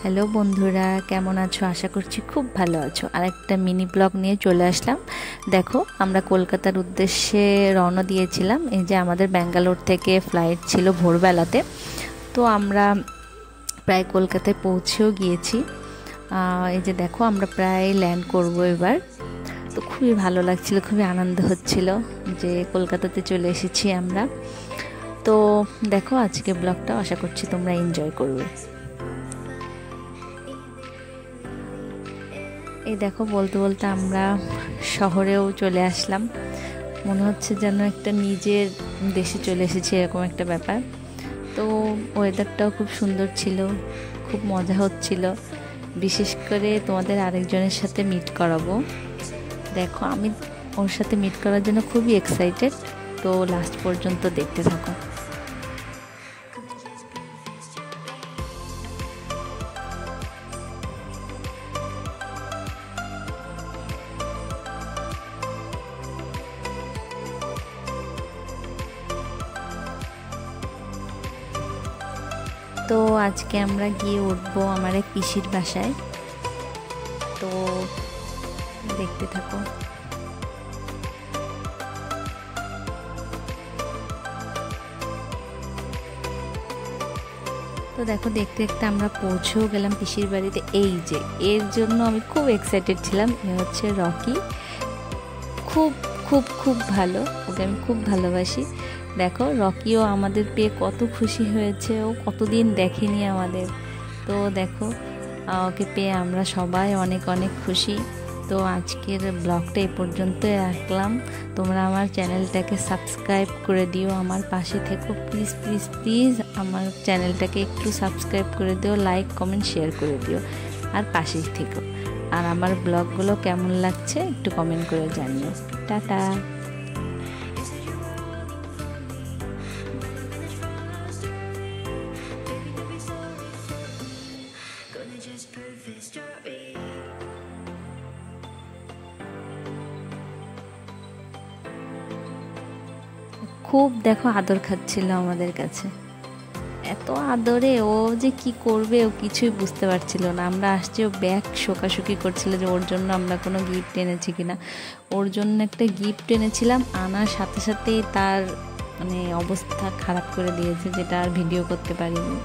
Hello বন্ধুরা, কেমন আছো? আশা করছি খুব ভালো আছো। আর একটা মিনি ব্লগ নিয়ে চলে আসলাম। দেখো, আমরা কলকাতার উদ্দেশ্যে রওনা দিয়েছিলাম। এই যে আমাদের ব্যাঙ্গালোর থেকে ফ্লাইট ছিল ভোরবেলাতে। তো আমরা প্রায় কলকাতায় পৌঁছেও গিয়েছি। এই যে দেখো, আমরা প্রায় ল্যান্ড করব এবার। তো খুবই ভালো লাগছিল, খুবই আনন্দ হচ্ছিল যে কলকাতাতে চলে এসেছি আমরা। তো দেখো, আজকে ব্লগটা আশা করছি তোমরা এনজয় করবে। এই দেখো, বলতে বলতে আমরা শহরেও চলে আসলাম। মনে হচ্ছে যেন একটা নিজের দেশে চলে এসেছি, এরকম একটা ব্যাপার। তো ওয়েদারটাও খুব সুন্দর ছিল, খুব মজা হচ্ছিল। বিশেষ করে তোমাদের আরেকজনের সাথে মিট করাবো। দেখো, আমি ওর সাথে মিট করার জন্য খুবই এক্সাইটেড। তো লাস্ট পর্যন্ত দেখতে থাকো। তো আজকে আমরা গিয়ে উঠবো আমার এক পিসির বাসায়। তো দেখতে থাকো। তো দেখো, দেখতে দেখতে আমরা পৌঁছেও গেলাম পিসির বাড়িতে। এই যে, এর জন্য আমি খুব এক্সাইটেড ছিলাম। এ হচ্ছে রকি। খুব খুব খুব ভালো, ওকে আমি খুব ভালোবাসি। দেখো, রকিও আমাদের পেয়ে কত খুশি হয়েছে, ও কতদিন দেখেনি আমাদের। তো দেখো, ওকে পেয়ে আমরা সবাই অনেক অনেক খুশি। তো আজকের ব্লগটা এ পর্যন্তই রাখলাম। তোমরা আমার চ্যানেলটাকে সাবস্ক্রাইব করে দিও, আমার পাশে থেকো প্লিজ প্লিজ প্লিজ। আমার চ্যানেলটাকে একটু সাবস্ক্রাইব করে দিও, লাইক কমেন্ট শেয়ার করে দিও, আর পাশেই থেকো। আর আমার ব্লগগুলো কেমন লাগছে একটু কমেন্ট করে জানিও। টাটা। খুব দেখো আদর খাচ্ছিল আমাদের কাছে, এত আদরে। ও যে কি করবে ও কিছুই বুঝতে পারছিল না। আমরা আসছি, ও ব্যাগ শোকাশুকি করছিল যে ওর জন্য আমরা কোনো গিফট এনেছি কিনা। ওর জন্য একটা গিফট এনেছিলাম, আনার সাথে সাথে তার মানে অবস্থা খারাপ করে দিয়েছে, যেটা আর ভিডিও করতে পারিনি।